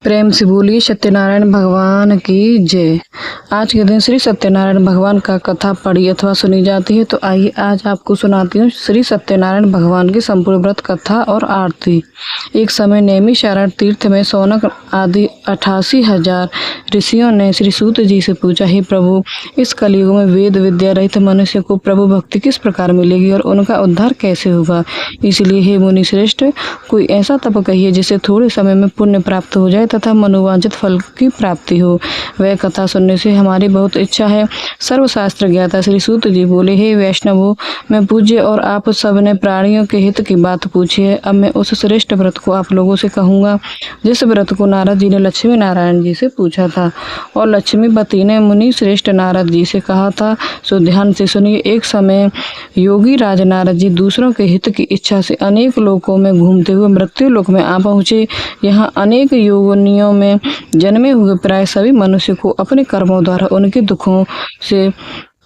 प्रेम से बोलिए सत्यनारायण भगवान की जय। आज के दिन श्री सत्यनारायण भगवान का कथा पढ़ी अथवा सुनी जाती है। तो आइए आज आपको सुनाती हूँ श्री सत्यनारायण भगवान की संपूर्ण व्रत कथा और आरती। एक समय नैमिषारण्य तीर्थ में शौनक आदि 88,000 ऋषियों ने श्री सूत जी से पूछा, हे प्रभु, इस कलयुग में वेद विद्या रहित मनुष्य को प्रभु भक्ति किस प्रकार मिलेगी और उनका उद्धार कैसे होगा। इसलिए हे मुनि श्रेष्ठ, कोई ऐसा तप कहिए जिससे थोड़े समय में पुण्य प्राप्त हो जाए तथा मनोवांछित फल की प्राप्ति हो। वह कथा सुनने से हमारी बहुत इच्छा है। सर्वशास्त्र ज्ञाता श्री सूत जी बोले, हे वैष्णवों, मैं पूज्य और आप सब ने प्राणियों के हित की बात पूछी है। अब मैं उस श्रेष्ठ व्रत को आप लोगों से कहूँगा जिस व्रत को नारद जी ने लक्ष्मी नारायण जी से पूछा था और लक्ष्मीपति ने मुनि श्रेष्ठ नारद जी से कहा था। सो ध्यान से सुनिए। एक समय योगी राज नारद जी दूसरों के हित की इच्छा से अनेक लोकों में घूमते हुए मृत्यु लोक में आ पहुँचे। यहाँ अनेक योनियों में जन्मे हुए प्राय सभी मनुष्य को अपने कर्मों द्वारा उनके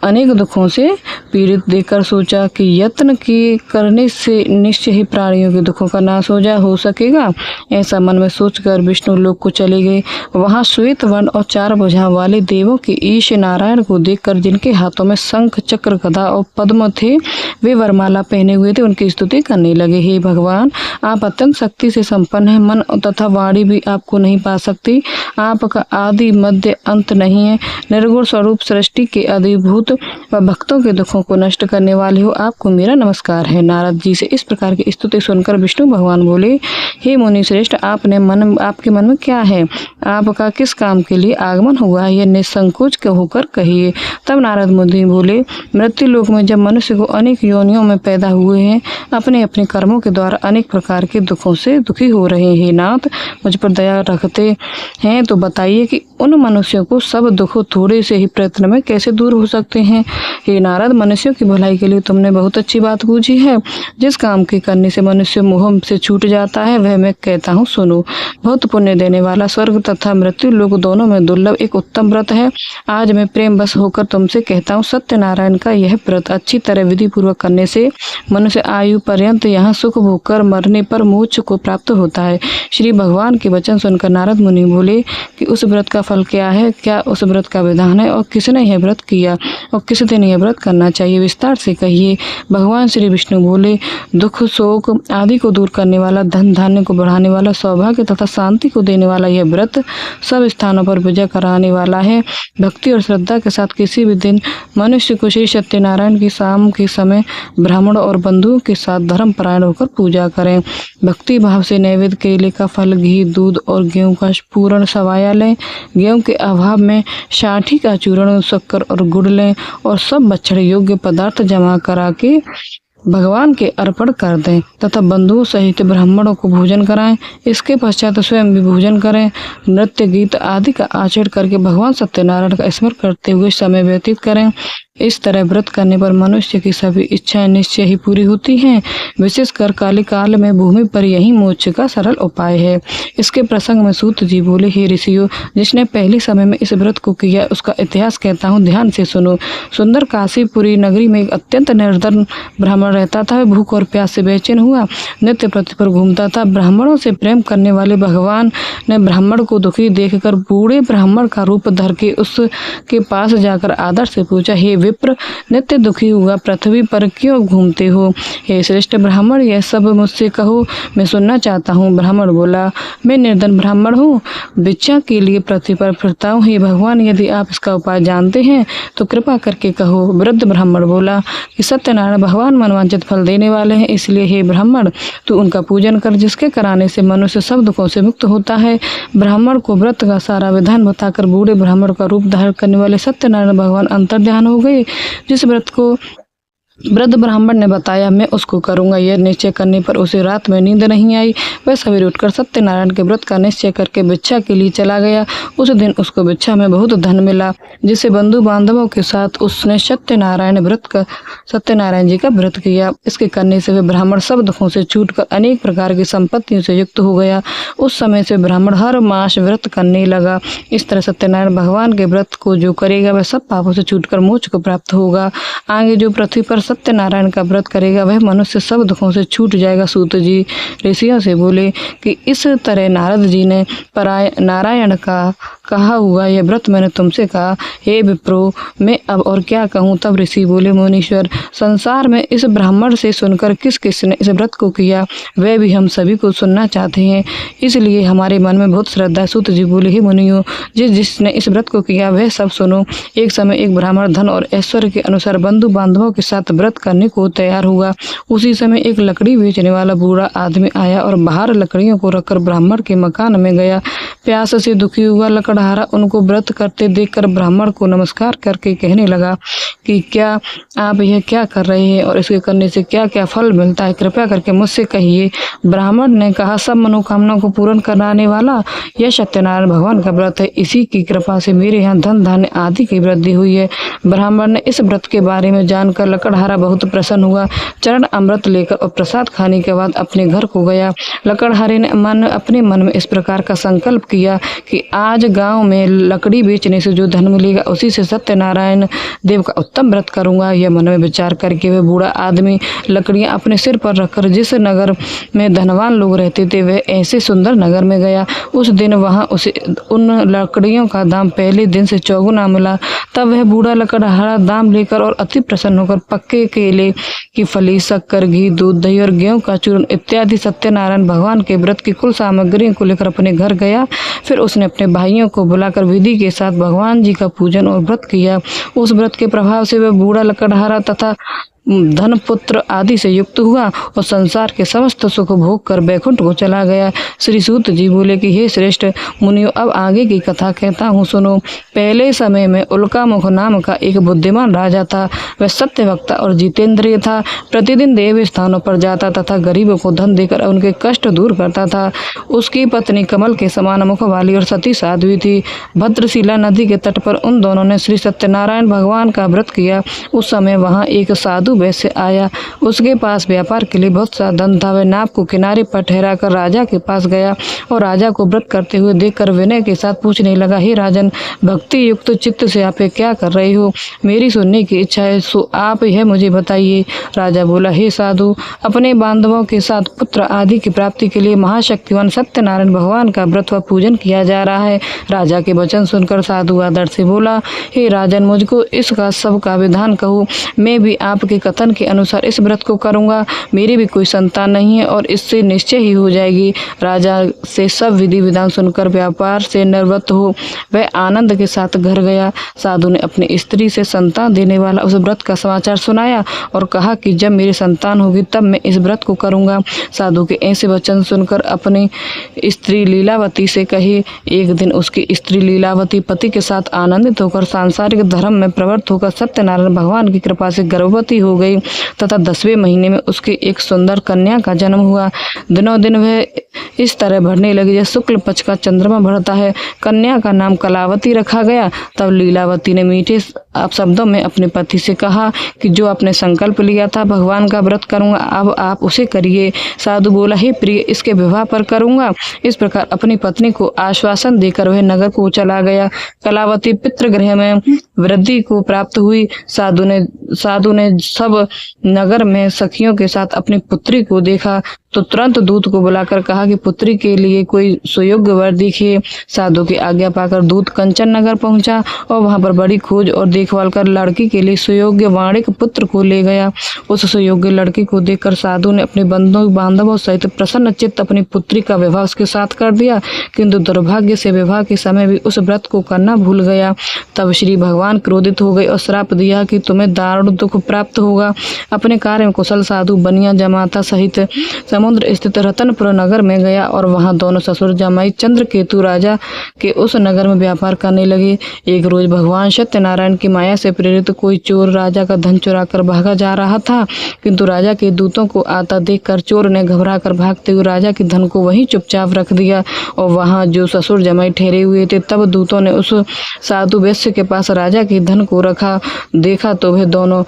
अनेक दुखों से पीड़ित देखकर सोचा कि यत्न के करने से निश्चय ही प्राणियों के दुखों का नाश हो सकेगा। ऐसा मन में सोचकर विष्णु लोक को चले गए। वहां श्वेत वर्ण और 4 भुजाओं वाले देवों के ईश नारायण को देखकर, जिनके हाथों में शंख चक्र गदा और पद्म थे, वे वरमाला पहने हुए थे, उनकी स्तुति करने लगे। हे भगवान, आप अत्यंत शक्ति से संपन्न हैं। मन तथा वाणी भी आपको नहीं पा सकती। आपका आदि मध्य अंत नहीं है। निर्गुण स्वरूप सृष्टि के अधिभूत व भक्तों के दुखों को नष्ट करने वाले हो, आपको मेरा नमस्कार है। नारद जी से इस प्रकार की स्तुति सुनकर विष्णु भगवान बोले, हे मुनि श्रेष्ठ, आपके मन में क्या है? आपका किस काम के लिए आगमन हुआ है? यह निसंकोच होकर कहिए। तब नारद मुनि बोले, मृत्यु लोक में जब मनुष्य को अनेक योनियों में पैदा हुए हैं, अपने अपने कर्मों के द्वारा अनेक प्रकार के दुखों से दुखी हो रहे हैं। नाथ, मुझ पर दया रखते हैं तो बताइए कि उन मनुष्यों को सब दुख थोड़े से ही प्रयत्न में कैसे दूर हो सकते हैं। हे नारद, मनुष्यों की भलाई के लिए तुमने बहुत अच्छी बात पूछी है। जिस काम के करने से मनुष्य मोह से छूट जाता है, वह मैं कहता हूँ, सुनो। बहुत पुण्य देने वाला, स्वर्ग तथा मृत्यु लोक दोनों में दुर्लभ एक उत्तम व्रत है। आज मैं प्रेम बस होकर तुमसे कहता हूँ, सत्यनारायण का यह व्रत अच्छी तरह विधि पूर्वक करने से मनुष्य आयु पर्यंत यहाँ सुख भोग कर मरने पर मोक्ष को प्राप्त होता है। श्री भगवान के वचन सुनकर नारद मुनि बोले कि उस व्रत का फल क्या है, क्या उस व्रत का विधान है और किसने यह व्रत किया और किस दिन यह व्रत करना चाहिए, विस्तार से कहिए। भगवान श्री विष्णु बोले, दुख शोक आदि को दूर करने वाला, धन धान्य को बढ़ाने वाला, सौभाग्य तथा शांति को देने वाला यह व्रत सब स्थानों पर विजय कराने वाला है। भक्ति और श्रद्धा के साथ किसी भी दिन मनुष्य को श्री सत्यनारायण की शाम के समय ब्राह्मण और बंधुओं के साथ धर्म परायण होकर पूजा करें। भक्ति भाव से नैवेद्य केले का फल, घी, दूध और गेहूं का पूर्ण सवाया लें। गेहूं के अभाव में साठी का चूर्ण, शक्कर और गुड़ लें और सब बछड़े योग्य पदार्थ जमा करा के भगवान के अर्पण कर दें तथा बंधुओं सहित ब्राह्मणों को भोजन कराएं। इसके पश्चात स्वयं भी भोजन करें। नृत्य गीत आदि का आचरण करके भगवान सत्यनारायण का स्मरण करते हुए समय व्यतीत करें। इस तरह व्रत करने पर मनुष्य की सभी इच्छाएं निश्चय ही पूरी होती हैं। विशेषकर काली काल में भूमि पर यही मोक्ष का सरल उपाय है। इसके प्रसंग में सूत जी बोले, हे ऋषियों, जिसने पहले समय में इस व्रत को किया उसका इतिहास कहता हूँ, ध्यान से सुनो। सुंदर काशीपुरी नगरी में एक अत्यंत निर्धन ब्राह्मण रहता था। वह भूख और प्यास से बेचैन हुआ नित्य पृथ्वी पर घूमता था। ब्राह्मणों से प्रेम करने वाले भगवान ने ब्राह्मण को दुखी देखकर बूढ़े ब्राह्मण का रूप धर के उसके पास जाकर आदर से पूछा, हे विप्र, नित्य दुखी हुआ पृथ्वी पर क्यों घूमते हो? हे श्रेष्ठ ब्राह्मण, यह सब मुझसे कहो, मैं सुनना चाहता हूँ। ब्राह्मण बोला, मैं निर्धन ब्राह्मण हूँ, भिक्षा के लिए पृथ्वी पर फिरता हूँ। हे भगवान, यदि आप इसका उपाय जानते हैं तो कृपा करके कहो। वृद्ध ब्राह्मण बोला कि सत्यनारायण भगवान मनवांछित फल देने वाले हैं, इसलिए हे ब्राह्मण, तू उनका पूजन कर, जिसके कराने से मनुष्य सब दुखों से मुक्त होता है। ब्राह्मण को व्रत का सारा विधान बताकर बूढ़े ब्राह्मण का रूप धारण करने वाले सत्यनारायण भगवान अंतर्ध्यान हो गए। जिस व्रत को वृद्ध ब्राह्मण ने बताया, मैं उसको करूंगा। यह निश्चय करने पर उसे रात में नींद नहीं आई। वह सवेरे उठकर सत्यनारायण के व्रत का निश्चय करके भिक्षा के लिए चला गया। उस दिन उसको भिक्षा में बहुत धन मिला, जिससे बंधु बांधवों के साथ उसने सत्यनारायण जी का व्रत किया। इसके करने से वह ब्राह्मण सब दुखों से छूटकर अनेक प्रकार की संपत्तियों से युक्त हो गया। उस समय से ब्राह्मण हर मास व्रत करने लगा। इस तरह सत्यनारायण भगवान के व्रत को जो करेगा वह सब पापों से छूटकर मोक्ष को प्राप्त होगा। आगे जो पृथ्वी पर सत्यनारायण का व्रत करेगा वह मनुष्य सब दुखों से छूट जाएगा। सूत जी ऋषियों से बोले कि इस तरह नारद जी ने नारायण का कहा हुआ यह व्रत मैंने तुमसे कहा, हे विप्रो मैं अब और क्या कहूँ। तब ऋषि बोले, मुनीश्वर संसार में इस ब्राह्मण से सुनकर किस किस ने इस व्रत को किया वह भी हम सभी को सुनना चाहते हैं, इसलिए हमारे मन में बहुत श्रद्धा है। सूत जी बोले, हे मुनियों जिसने इस व्रत को किया वह सब सुनो। एक समय एक ब्राह्मण धन और ऐश्वर्य के अनुसार बंधु बांधवों के साथ व्रत करने को तैयार हुआ। उसी समय एक लकड़ी बेचने वाला बूढ़ा आदमी आया और बाहर लकड़ियों को रखकर ब्राह्मण के मकान में गया। प्यास से दुखी हुआ लकड़हारा उनको व्रत करते देखकर ब्राह्मण को नमस्कार करके कहने लगा कि क्या आप यह क्या कर रहे हैं और इसके करने से क्या क्या फल मिलता है, कृपया करके मुझसे कहिए। ब्राह्मण ने कहा, सब मनोकामना को पूर्ण कराने वाला यह सत्यनारायण भगवान का व्रत है, इसी की कृपा से मेरे यहाँ धन धान्य आदि की वृद्धि हुई है। ब्राह्मण ने इस व्रत के बारे में जानकर लकड़हारा बहुत प्रसन्न हुआ। चरण अमृत लेकर और प्रसाद खाने के बाद अपने घर को गया। लकड़हारे ने अपने मन में इस प्रकार का संकल्प किया कि आज गांव में लकड़ी बेचने से जो धन मिलेगा उसी से सत्यनारायण देव का उत्तम व्रत करूंगा। यह मन में विचार करके वह बूढ़ा आदमी लकड़ियां अपने सिर पर रखकर जिस नगर में धनवान लोग रहते थे वह ऐसे सुंदर नगर में गया। उस दिन वहां उसे उन लकड़ियों का दाम पहले दिन से चौगुना मिला। तब वह बूढ़ा लकड़हारा दाम लेकर और अति प्रसन्न होकर पक्के केले की फली, शक्कर, घी, दूध, दही और गेहूं का चूर्ण इत्यादि सत्यनारायण भगवान के व्रत की कुल सामग्री को लेकर अपने घर गया। फिर उसने अपने भाइयों को बुलाकर विधि के साथ भगवान जी का पूजन और व्रत किया। उस व्रत के प्रभाव से वह बूढ़ा लकड़हारा तथा धन पुत्र आदि से युक्त हुआ और संसार के समस्त सुख भोग कर बैकुंठ को चला गया। श्री सूत जी बोले कि हे श्रेष्ठ मुनियों, अब आगे की कथा कहता हूँ, सुनो। पहले समय में उल्कामुख नाम का एक बुद्धिमान राजा था। वह सत्यवक्ता और जितेंद्रिय था। प्रतिदिन देव स्थानों पर जाता तथा गरीबों को धन देकर उनके कष्ट दूर करता था। उसकी पत्नी कमल के समान मुख वाली और सती साध्वी थी। भद्रशिला नदी के तट पर उन दोनों ने श्री सत्यनारायण भगवान का व्रत किया। उस समय वहाँ एक साधु वैसे आया। उसके पास व्यापार के लिए बहुत सा धन था। वह नाव को किनारे पर ठहराकर राजा के पास गया और राजा को व्रत करते हुए देखकर विनय के साथ पूछने लगा, हे राजन, भक्ति युक्त चित्त से आप क्या कर रहे हो? मेरी सुनने की इच्छा है, सो आप यह मुझे बताइए। राजा बोला, हे साधु, अपने बांधवों के साथ पुत्र आदि की प्राप्ति के लिए महाशक्तिवान सत्यनारायण भगवान का व्रत व पूजन किया जा रहा है। राजा के वचन सुनकर साधु आदर से बोला, हे राजन, मुझको इसका सबका विधान कहो। मैं भी आपके कथन के अनुसार इस व्रत को करूंगा। मेरी भी कोई संतान नहीं है और इससे निश्चय ही हो जाएगी। राजा से सब विधि विधान सुनकर व्यापार से निवृत्त हो वह आनंद के साथ घर गया। साधु ने अपनी स्त्री से संतान देने वाला उस व्रत का समाचार सुनाया और कहा कि जब मेरी संतान होगी तब मैं इस व्रत को करूंगा। साधु के ऐसे वचन सुनकर अपनी स्त्री लीलावती से कहे। एक दिन उसकी स्त्री लीलावती पति के साथ आनंदित होकर सांसारिक धर्म में प्रवृत्त होकर सत्यनारायण भगवान की कृपा से गर्भवती हो गई तथा 10वें महीने में उसके एक सुंदर कन्या का जन्म हुआ। दिनों दिन वह इस तरह बढ़ने लगी जैसे शुक्ल पक्ष का चंद्रमा बढ़ता है। कन्या का नाम कलावती रखा गया। तब लीलावती ने मीठे शब्दों में अपने पति से कहा कि जो आपने संकल्प लिया था भगवान का व्रत करूंगा, अब आप उसे करिए। साधु बोला, हे प्रिय, इसके विवाह पर करूंगा। इस प्रकार अपनी पत्नी को आश्वासन देकर वह नगर को चला गया। कलावती पितृगृह में वृद्धि को प्राप्त हुई। साधु ने सब नगर में सखियों के साथ अपनी पुत्री को देखा तो तुरंत दूत को बुलाकर कहा कि पुत्री के लिए कोई सुयोग्य वर दिखे। साधु की आज्ञा पाकर दूत कंचन नगर पहुंचा और वहां पर बड़ी खोज और देखभाल कर लड़की के लिए सुयोग्य वाणिक पुत्र को ले गया। उस सुयोग्य लड़की को देखकर साधु ने अपने बंधु बांधवों सहित प्रसन्न चित्त अपनी पुत्री का विवाह उसके साथ कर दिया, किंतु दुर्भाग्य से विवाह के समय भी उस व्रत को करना भूल गया। तब श्री भगवान क्रोधित हो गए और श्राप दिया कि तुम्हें दारुण दुख प्राप्त होगा। अपने कार्य में कुशल साधु बनिया जमाता सहित समुद्र स्थित रतनपुर नगर में गया और वहां दोनों ससुर जमाई चंद्रकेतु राजा के उस नगर में व्यापार करने लगे। एक रोज भगवान सत्यनारायण की माया से प्रेरित कोई चोर राजा का धन चुरा कर भागा जा रहा था, किंतु राजा के दूतों को आता देखकर चोर ने घबरा कर भागते हुए राजा के धन को वहीं चुपचाप रख दिया और वहां जो ससुर जमाई ठहरे हुए थे। तब दूतों ने उस साधु वैश्य के पास राजा के धन को रखा देखा तो वह दोनों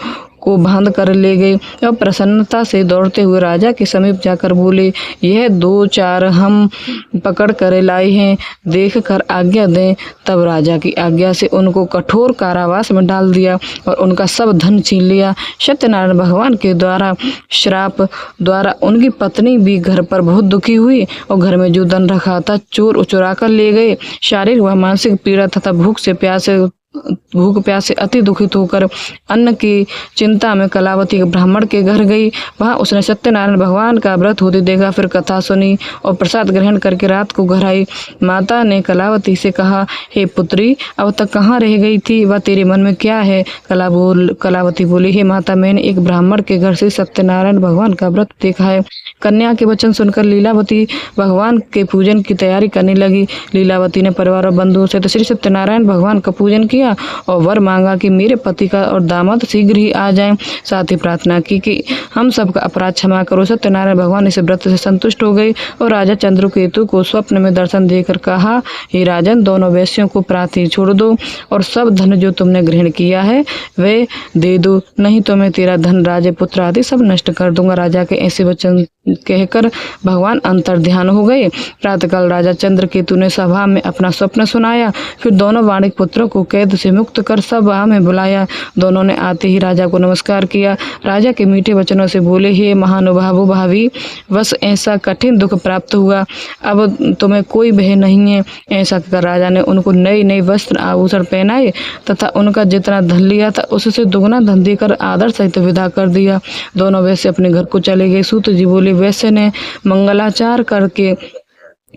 को बांध कर ले गए और प्रसन्नता से दौड़ते हुए राजा के समीप जाकर बोले, यह 2-4 हम पकड़ कर लाए हैं, देख कर आज्ञा दें। तब राजा की आज्ञा से उनको कठोर कारावास में डाल दिया और उनका सब धन छीन लिया। सत्यनारायण भगवान के द्वारा श्राप द्वारा उनकी पत्नी भी घर पर बहुत दुखी हुई और घर में जो धन रखा था चोर चुरा कर ले गए। शारीरिक व मानसिक पीड़ा तथा भूख प्यास से अति दुखित होकर अन्न की चिंता में कलावती ब्राह्मण के घर गई। वहां उसने सत्यनारायण भगवान का व्रत होते देखा, फिर कथा सुनी और प्रसाद ग्रहण करके रात को घर आई। माता ने कलावती से कहा, हे पुत्री, अब तक कहाँ रह गई थी, वह तेरे मन में क्या है? कलावती बोली, हे माता, मैंने एक ब्राह्मण के घर से सत्यनारायण भगवान का व्रत देखा है। कन्या के वचन सुनकर लीलावती भगवान के पूजन की तैयारी करने लगी। लीलावती ने परिवार और बंधुओं से श्री सत्यनारायण भगवान का पूजन किया और वर मांगा कि मेरे पति का और दामाद शीघ्र ही आ जाएं। साथ ही प्रार्थना की कि हम सबका अपराध क्षमा करो। सत्यनारायण भगवान इस व्रत से संतुष्ट हो गए और राजा चंद्रकेतु को स्वप्न में दर्शन देकर कहा, हे राजन, दोनों वैश्यों को प्रार्थी छोड़ दो और सब धन जो तुमने ग्रहण किया है वे दे दो, नहीं तो मैं तेरा धन, राजे पुत्र आदि सब नष्ट कर दूंगा। राजा के ऐसे वचन कहकर भगवान अंतर ध्यान हो गए। प्रातःकाल राजा चंद्रकेतु ने सभा में अपना स्वप्न सुनाया, फिर दोनों वाणिक पुत्रों को कैद से मुक्त कर सभा में बुलाया। दोनों ने आते ही राजा को नमस्कार किया। राजा के मीठे वचनों से बोले, हे महानुभावो भावी, बस ऐसा कठिन दुख प्राप्त हुआ, अब तुम्हें कोई भय नहीं है। ऐसा कहकर राजा ने उनको नए नए वस्त्र आभूषण पहनाए तथा उनका जितना धन लिया था उससे दुगना धन देकर आदर सहित विदा कर दिया। दोनों वैसे अपने घर को चले गए। सूत जी बोले, वैसे ने मंगलाचार करके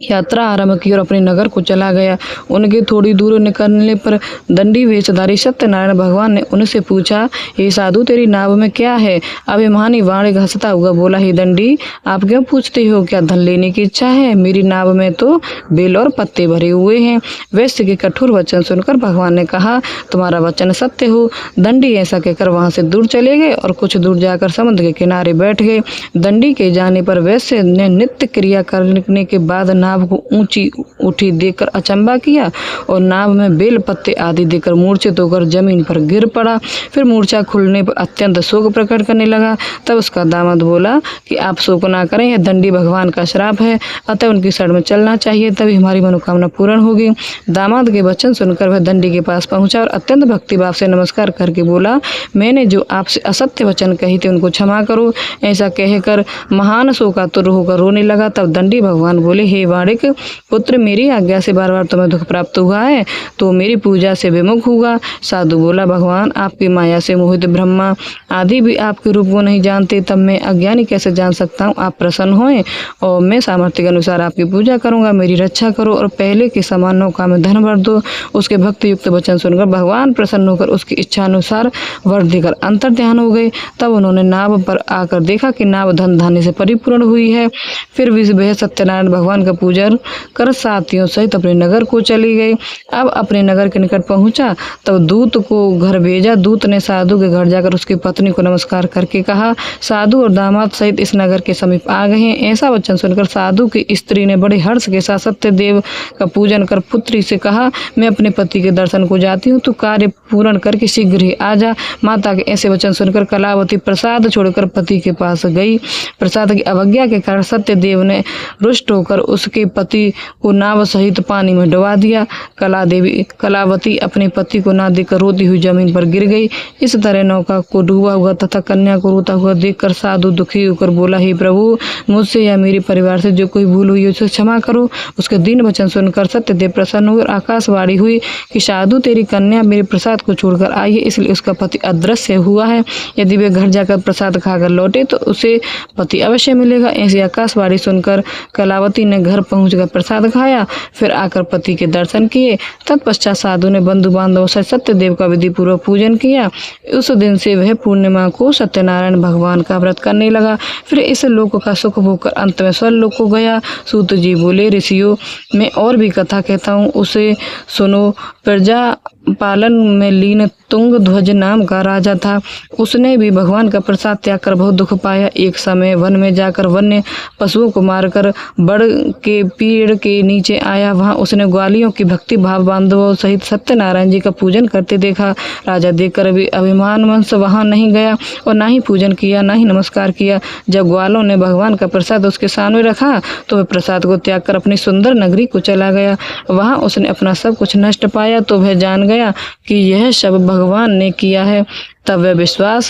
यात्रा आरंभ की और अपने नगर को चला गया। उनके थोड़ी दूर निकलने पर दंडी वेशधारी सत्यनारायण भगवान ने उनसे पूछा, हे साधु, तेरी नाव में क्या है? अभिमानी वाणिक हंसता हुआ बोला, हे दंडी, आप क्यों पूछते हो? क्या धन लेने की इच्छा है? मेरी नाव में तो बेल और पत्ते भरे हुए हैं। वैश्य के कठोर वचन सुनकर भगवान ने कहा, तुम्हारा वचन सत्य हो। दंडी ऐसा कहकर वहां से दूर चले गए और कुछ दूर जाकर समुद्र के किनारे बैठ गए। दंडी के जाने पर वैश्य ने नित्य क्रिया करने के बाद नाव को ऊंची उठी देखकर अचंबा किया और नाव में बेल पत्ते आदि देकर मूर्छित होकर जमीन पर गिर पड़ा। फिर मूर्छा खुलने पर अत्यंत शोक प्रकट करने लगा। तब उसका दामाद बोला कि आप शोक ना करें, यह दंडी भगवान का श्राप है, अतः उनकी शरण में चलना चाहिए, तभी हमारी मनोकामना पूर्ण होगी। दामाद के वचन सुनकर वह दंडी के पास पहुंचा और अत्यंत भक्तिभाव से नमस्कार करके बोला, मैंने जो आपसे असत्य वचन कही थे उनको क्षमा करो। ऐसा कहकर महान शोकातुर होकर रोने लगा। तब दंडी भगवान बोले, हे वाणिक पुत्र, मेरी आज्ञा से बार बार तुम्हें दुख प्राप्त हुआ है तो मेरी पूजा से विमुख होगा। साधु बोला, भगवान, आपकी माया से मोहित ब्रह्मा आदि भी आपके रूप को नहीं जानते, तब मैं अज्ञानी कैसे जान सकता हूँ? आप प्रसन्न होएं और मैं सामर्थ्य के अनुसार आपकी पूजा करूंगा, मेरी रक्षा करो और पहले के समान नौका में धन भर दो। उसके भक्ति युक्त वचन सुनकर भगवान प्रसन्न होकर उसकी इच्छा अनुसार वर देकर अंतर ध्यान हो गए। तब उन्होंने नाव पर आकर देखा कि नाव धन धान्य से परिपूर्ण हुई है। फिर वह सत्यनारायण भगवान का पूजन कर साथियों सहित अपने नगर को चली गई। अब अपने नगर के निकट पहुंचा तब दूत को घर भेजा। दूत ने साधु के घर जाकर उसकी पत्नी को नमस्कार करके कहा, साधु और दामाद सहित इस नगर के समीप आ गए हैं। ऐसा वचन सुनकर साधु की स्त्री ने बड़े हर्ष के साथ सत्यदेव का पूजन कर पुत्री से कहा, मैं अपने पति के दर्शन को जाती हूँ, तू कार्य पूर्ण करके शीघ्र ही आ जा। माता के ऐसे वचन सुनकर कलावती प्रसाद छोड़कर पति के पास गई। प्रसाद की अवज्ञा के कारण सत्यदेव ने रुष्ट होकर उसके पति को नाव सहित पानी में डुबा दिया। कलावती अपने पति को ना देकर रोती हुई जमीन पर गिर गई। इस तरह नौका को डूबा हुआ तथा कन्या को रोता हुआ देखकर साधु दुखी होकर बोला, हे प्रभु, मुझसे या मेरे परिवार से जो कोई भूल हुई उसे क्षमा करो। उसके दीन वचन सुनकर सत्यदेव प्रसन्न हुए और आकाशवाणी हुई कि साधु, तेरी कन्या मेरे प्रसाद को छोड़कर आई है, इसलिए उसका पति अदृश्य हुआ है। यदि वे घर जाकर प्रसाद खाकर लौटे तो उसे पति अवश्य मिलेगा। ऐसी आकाशवाणी सुनकर कलावती ने घर पहुंचकर प्रसाद खाया, फिर आकर पति के दर्शन किए। तत्पश्चात साधु ने बंधु बांधवों से सत्यदेव का विधि पूर्वक पूजन किया। उस दिन से वह पूर्णिमा को सत्यनारायण भगवान का व्रत करने लगा। फिर इस लोक का सुख भोगकर अंत में स्वर्लोक को गया। सूत जी बोले, ऋषियों, मैं और भी कथा कहता हूँ, उसे सुनो। प्रजा पालन में लीन तुंग ध्वज नाम का राजा था। उसने भी भगवान का प्रसाद त्याग कर बहुत दुख पाया। एक समय वन में जाकर वन्य पशुओं को मारकर बड़ के पेड़ के नीचे आया। वहां उसने ग्वालियों की भक्ति भाव बांधवों सहित सत्यनारायण जी का पूजन करते देखा। राजा देखकर भी अभिमानवश वहां नहीं गया और ना ही पूजन किया, ना ही नमस्कार किया। जब ग्वालों ने भगवान का प्रसाद उसके सामने रखा तो वह प्रसाद को त्याग कर अपनी सुंदर नगरी को चला गया। वहां उसने अपना सब कुछ नष्ट पाया तो वह जान गया कि यह सब भगवान ने किया है। तब वह विश्वास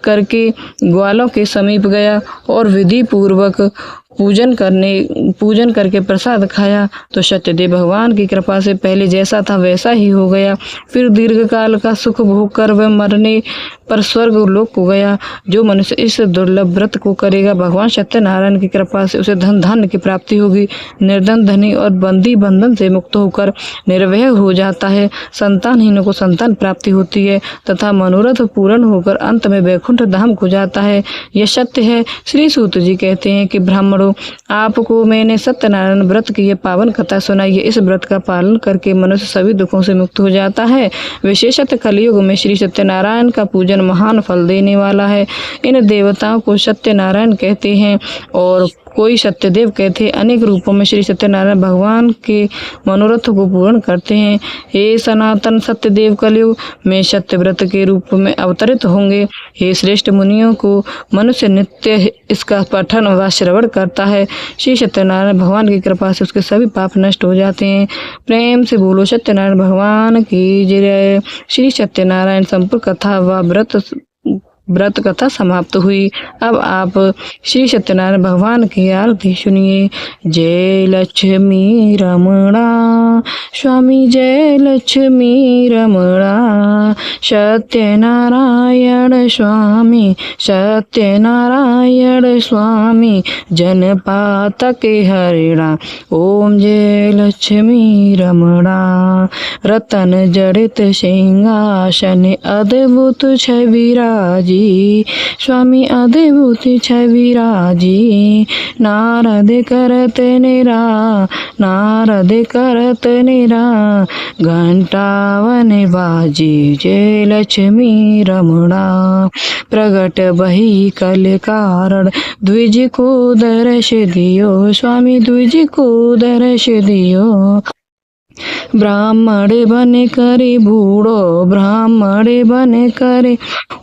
करके ग्वालों के समीप गया और विधि पूर्वक पूजन करके प्रसाद खाया तो सत्यदेव भगवान की कृपा से पहले जैसा था वैसा ही हो गया। फिर दीर्घ काल का सुख भोग कर वह मरने पर स्वर्ग लोक को गया। जो मनुष्य इस दुर्लभ व्रत को करेगा भगवान सत्यनारायण की कृपा से उसे धन धान्य की प्राप्ति होगी। निर्धन धनी और बंदी बंधन से मुक्त होकर निर्भय हो जाता है। संतानहीनों को संतान प्राप्ति होती है तथा मनोरथ पूर्ण होकर अंत में वैकुंठ धाम को जाता है। यह सत्य है। श्री सूत जी कहते हैं कि ब्राह्मणों, आपको मैंने सत्यनारायण व्रत की यह पावन कथा सुनाई है। इस व्रत का पालन करके मनुष्य सभी दुखों से मुक्त हो जाता है। विशेषतः कलयुग में श्री सत्यनारायण का पूजन महान फल देने वाला है। इन देवताओं को सत्यनारायण कहते हैं और कोई सत्यदेव कहते हैं। अनेक रूपों में श्री सत्यनारायण भगवान के मनोरथ को पूर्ण करते हैं। हे सनातन सत्यदेव, कलयुग में सत्यव्रत के रूप में अवतरित होंगे। हे श्रेष्ठ मुनियों को मनुष्य नित्य इसका पठन व श्रवण करता है। श्री सत्यनारायण भगवान की कृपा से उसके सभी पाप नष्ट हो जाते हैं। प्रेम से बोलो सत्यनारायण भगवान की जय। श्री सत्यनारायण संपूर्ण कथा व व्रत कथा समाप्त हुई। अब आप श्री सत्यनारायण भगवान की आरती सुनिए। जय लक्ष्मी रमणा स्वामी, जय लक्ष्मी रमणा। सत्यनारायण स्वामी, सत्यनारायण स्वामी, जनपातक हरिणा। ओम जय लक्ष्मी रमणा। रतन जड़ित सिंहासन अद्भुत छवि राजी, स्वामी अद्भुत छवि राजी। नारद करत निरा, नारद करत निरा, घंटावन बाजी। जय लक्ष्मी रमणा। प्रगट बही कल कारण, द्विज को दर्श दियो, स्वामी द्विज को दर्श दियो। ब्राह्मण बन करे बूढ़ो, ब्राह्मण बन करे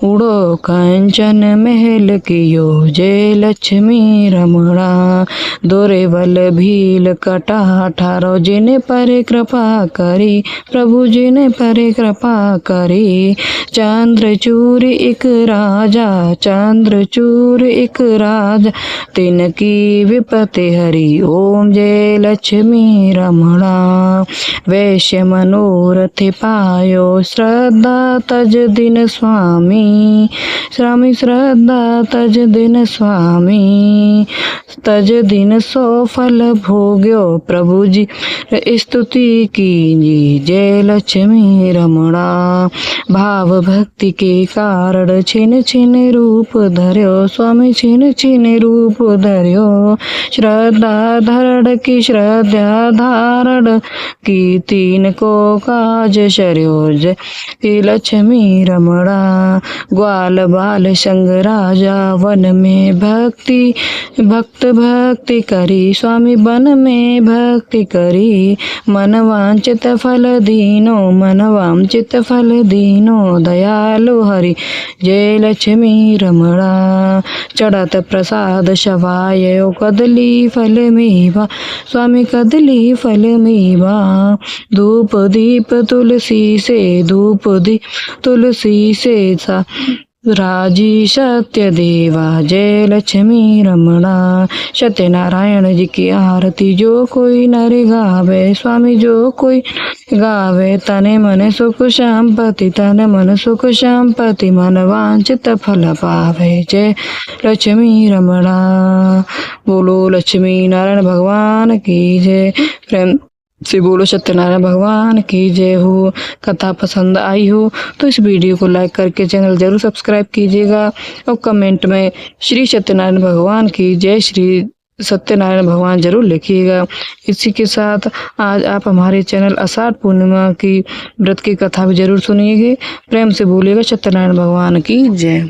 उड़ो, कंचन महल कियो। जय लक्ष्मी रमणा। दुर्बल भील कटा ठारो, जिन पर कृपा करी, प्रभु जिन पर कृपा करी। चंद्रचूर एक राजा, चंद्रचूर एक राजा, तिनकी विपत्ति हरी। ओम जय लक्ष्मी रमणा। वैश्य मनोरथ पायो, श्रद्धा तज दिन स्वामी, स्वामी श्रद्धा तज दिन स्वामी। तज दिन सो फल भोग्यो, प्रभु जी स्तुति कीजी। जय लक्ष्मी रमणा। भाव भक्ति के कारण छिन छिन रूप धर्यो, स्वामी छिन छिन रूप धर्यो। श्रद्धा धरण की श्रद्धा धारण की, तीन को काज शर्यो। जय लक्ष्मी रमणा। ग्वाल बाल संग राजा, वन में भक्ति भक्त भक्ति करी, स्वामी वन में भक्ति करी। मन वांछित फल दीनो, मन वांछित फल दीनो, दयालु हरि। जय लक्ष्मी रमणा। चढ़त प्रसाद शवायो, कदली फल मेवा, स्वामी कदली फल मेवा। धूप दीप तुलसी से, धूप दीप तुलसी से सा राजी सत्य देवा। जय लक्ष्मी रमणा। सत्यनारायण जी की आरती जो कोई नर गावे, स्वामी जो कोई गावे। तने मन सुख संपत्ति, तन मन सुख संपत्ति, मन वांछित फल पावे। जय लक्ष्मी रमणा। बोलो लक्ष्मी नारायण भगवान की जय। प्रेम से बोलो सत्यनारायण भगवान की जय हो। कथा पसंद आई हो तो इस वीडियो को लाइक करके चैनल जरूर सब्सक्राइब कीजिएगा और कमेंट में श्री सत्यनारायण भगवान की जय श्री सत्यनारायण भगवान जरूर लिखिएगा। इसी के साथ आज आप हमारे चैनल आषाढ़ पूर्णिमा की व्रत की कथा भी जरूर सुनिएगा। प्रेम से बोलिएगा सत्यनारायण भगवान की जय।